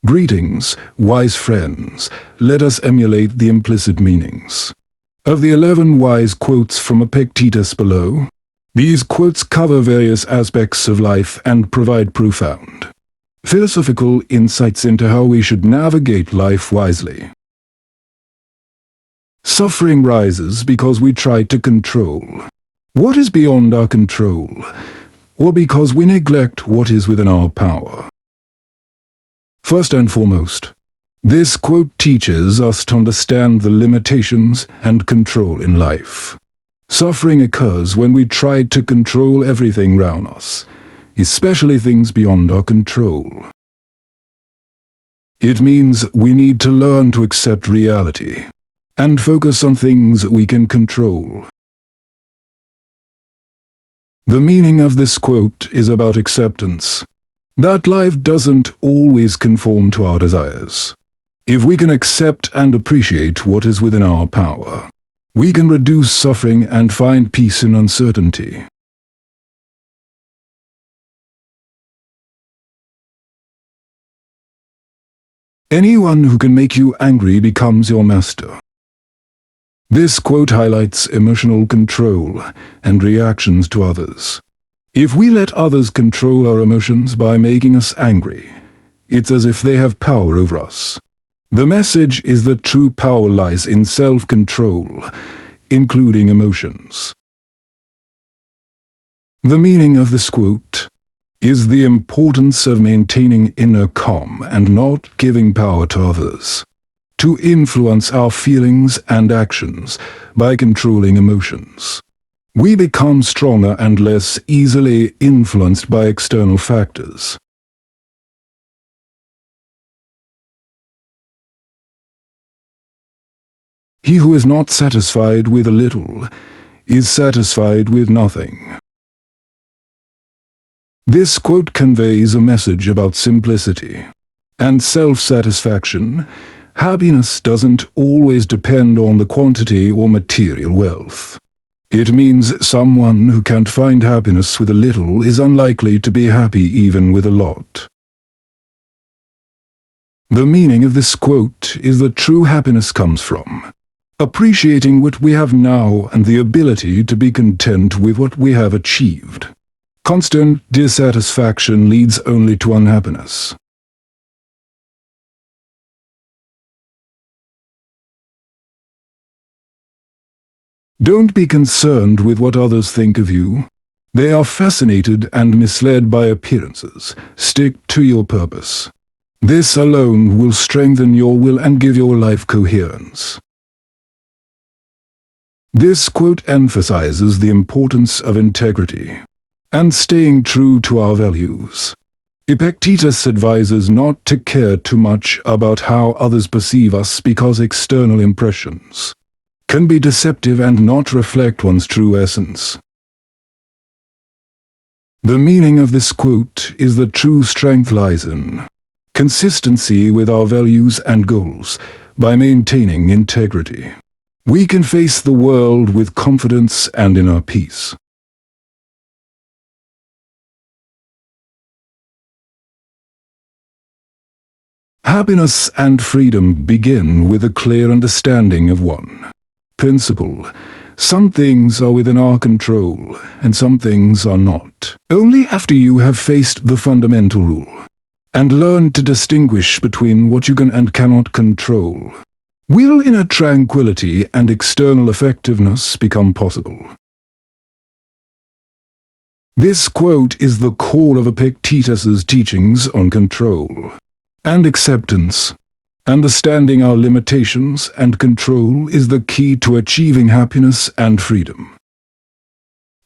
Greetings, wise friends. Let us emulate the implicit meanings of the 11 wise quotes from Epictetus below. These quotes cover various aspects of life and provide profound philosophical insights into how we should navigate life wisely. Suffering rises because we try to control what is beyond our control, or because we neglect what is within our power. First and foremost, this quote teaches us to understand the limitations and control in life. Suffering occurs when we try to control everything around us, especially things beyond our control. It means we need to learn to accept reality and focus on things we can control. The meaning of this quote is about acceptance, that life doesn't always conform to our desires. If we can accept and appreciate what is within our power, we can reduce suffering and find peace in uncertainty. Anyone who can make you angry becomes your master. This quote highlights emotional control and reactions to others. If we let others control our emotions by making us angry, it's as if they have power over us. The message is that true power lies in self-control, including emotions. The meaning of this quote is the importance of maintaining inner calm and not giving power to others to influence our feelings and actions by controlling emotions. We become stronger and less easily influenced by external factors. He who is not satisfied with a little is satisfied with nothing. This quote conveys a message about simplicity and self-satisfaction. Happiness doesn't always depend on the quantity or material wealth. It means someone who can't find happiness with a little is unlikely to be happy even with a lot. The meaning of this quote is that true happiness comes from appreciating what we have now and the ability to be content with what we have achieved. Constant dissatisfaction leads only to unhappiness. Don't be concerned with what others think of you. They are fascinated and misled by appearances. Stick to your purpose. This alone will strengthen your will and give your life coherence. This quote emphasizes the importance of integrity and staying true to our values. Epictetus advises not to care too much about how others perceive us because external impressions can be deceptive and not reflect one's true essence. The meaning of this quote is that true strength lies in consistency with our values and goals. By maintaining integrity, we can face the world with confidence and inner peace. Happiness and freedom begin with a clear understanding of one principle. Some things are within our control, and some things are not. Only after you have faced the fundamental rule and learned to distinguish between what you can and cannot control, will inner tranquility and external effectiveness become possible. This quote is the core of Epictetus's teachings on control and acceptance. Understanding our limitations and control is the key to achieving happiness and freedom.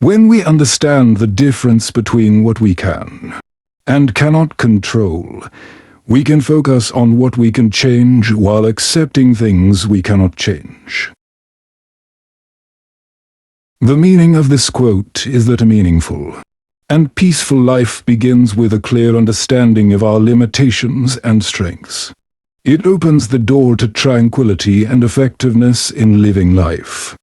When we understand the difference between what we can and cannot control, we can focus on what we can change while accepting things we cannot change. The meaning of this quote is that a meaningful and peaceful life begins with a clear understanding of our limitations and strengths. It opens the door to tranquility and effectiveness in living life.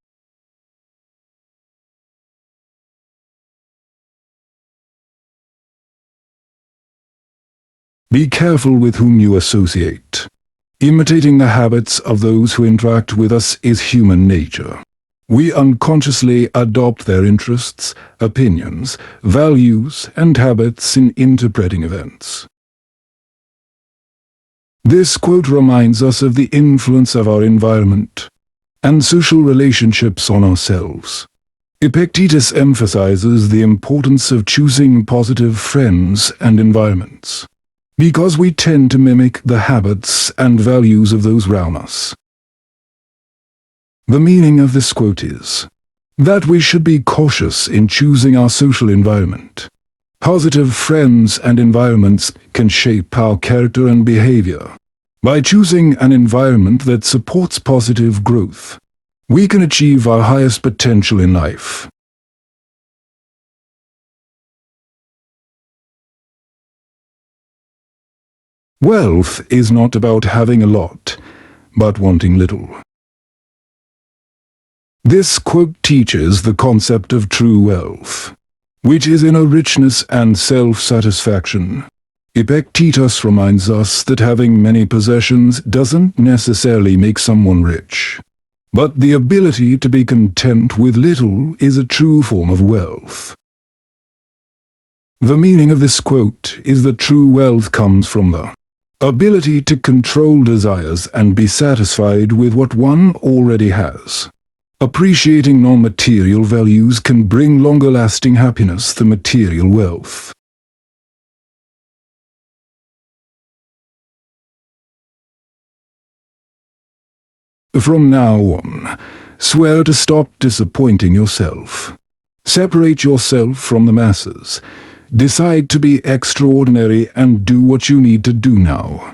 Be careful with whom you associate. Imitating the habits of those who interact with us is human nature. We unconsciously adopt their interests, opinions, values, and habits in interpreting events. This quote reminds us of the influence of our environment and social relationships on ourselves. Epictetus emphasizes the importance of choosing positive friends and environments, because we tend to mimic the habits and values of those around us. The meaning of this quote is that we should be cautious in choosing our social environment. Positive friends and environments can shape our character and behavior. By choosing an environment that supports positive growth, we can achieve our highest potential in life. Wealth is not about having a lot, but wanting little. This quote teaches the concept of true wealth, which is inner richness and self-satisfaction. Epictetus reminds us that having many possessions doesn't necessarily make someone rich, but the ability to be content with little is a true form of wealth. The meaning of this quote is that true wealth comes from the ability to control desires and be satisfied with what one already has. Appreciating non-material values can bring longer-lasting happiness than material wealth. From now on, swear to stop disappointing yourself. Separate yourself from the masses. Decide to be extraordinary and do what you need to do now.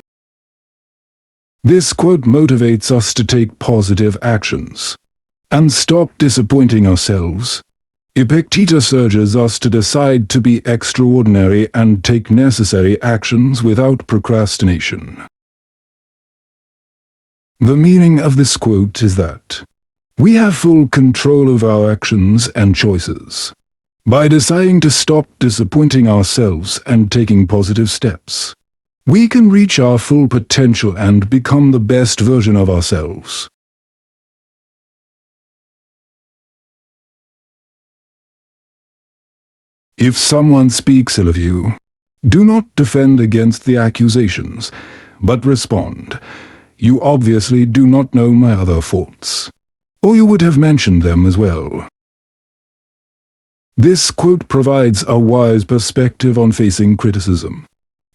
This quote motivates us to take positive actions and stop disappointing ourselves. Epictetus urges us to decide to be extraordinary and take necessary actions without procrastination. The meaning of this quote is that we have full control of our actions and choices. By deciding to stop disappointing ourselves and taking positive steps, we can reach our full potential and become the best version of ourselves. If someone speaks ill of you, do not defend against the accusations, but respond, "You obviously do not know my other faults," or you would have mentioned them as well. This quote provides a wise perspective on facing criticism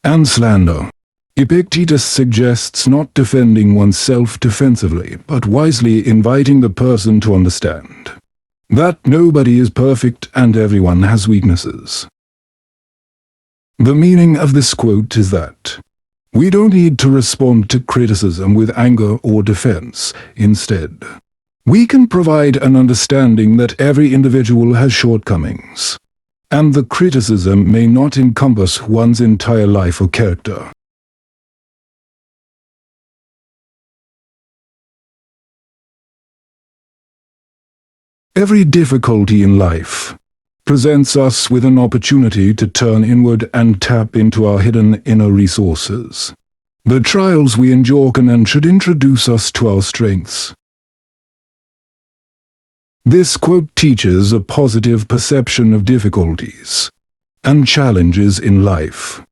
and slander. Epictetus suggests not defending oneself defensively, but wisely inviting the person to understand that nobody is perfect and everyone has weaknesses. The meaning of this quote is that we don't need to respond to criticism with anger or defense. Instead, we can provide an understanding that every individual has shortcomings, and the criticism may not encompass one's entire life or character. Every difficulty in life presents us with an opportunity to turn inward and tap into our hidden inner resources. The trials we endure can and should introduce us to our strengths. This quote teaches a positive perception of difficulties and challenges in life.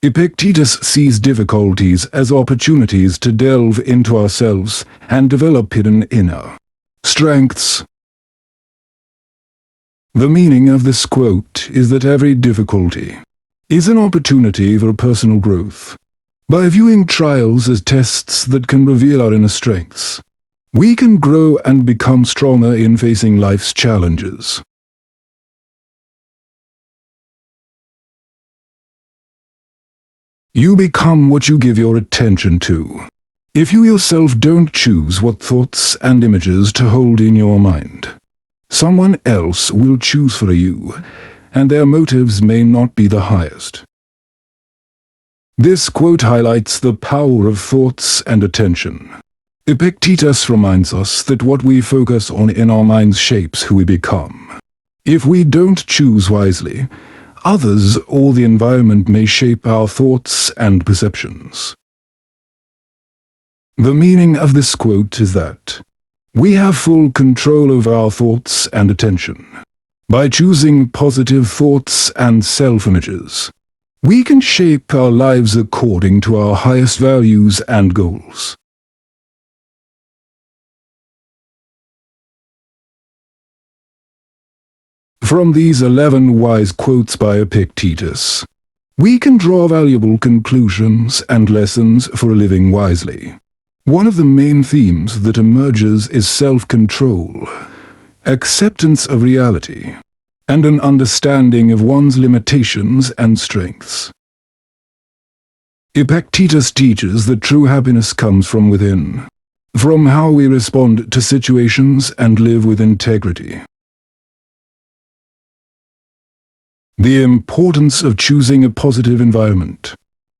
Epictetus sees difficulties as opportunities to delve into ourselves and develop hidden inner strengths. The meaning of this quote is that every difficulty is an opportunity for personal growth. By viewing trials as tests that can reveal our inner strengths, we can grow and become stronger in facing life's challenges. You become what you give your attention to. If you yourself don't choose what thoughts and images to hold in your mind, someone else will choose for you, and their motives may not be the highest. This quote highlights the power of thoughts and attention. Epictetus reminds us that what we focus on in our minds shapes who we become. If we don't choose wisely, others or the environment may shape our thoughts and perceptions. The meaning of this quote is that we have full control over our thoughts and attention. By choosing positive thoughts and self-images, we can shape our lives according to our highest values and goals. From these 11 wise quotes by Epictetus, we can draw valuable conclusions and lessons for living wisely. One of the main themes that emerges is self-control, acceptance of reality, and an understanding of one's limitations and strengths. Epictetus teaches that true happiness comes from within, from how we respond to situations and live with integrity. The importance of choosing a positive environment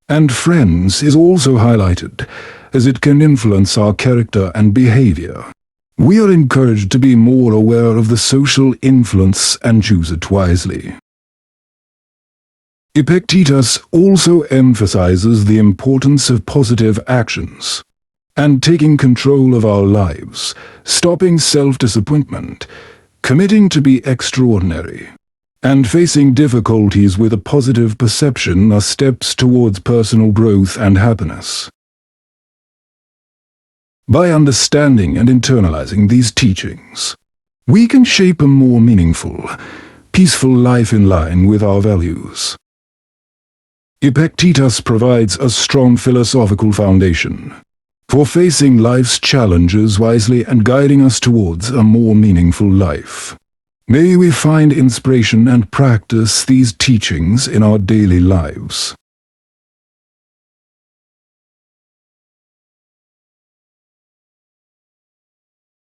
and friends is also highlighted, as it can influence our character and behavior. We are encouraged to be more aware of the social influence and choose it wisely. Epictetus also emphasizes the importance of positive actions and taking control of our lives, stopping self-disappointment, committing to be extraordinary, and facing difficulties with a positive perception are steps towards personal growth and happiness. By understanding and internalizing these teachings, we can shape a more meaningful, peaceful life in line with our values. Epictetus provides a strong philosophical foundation for facing life's challenges wisely and guiding us towards a more meaningful life. May we find inspiration and practice these teachings in our daily lives.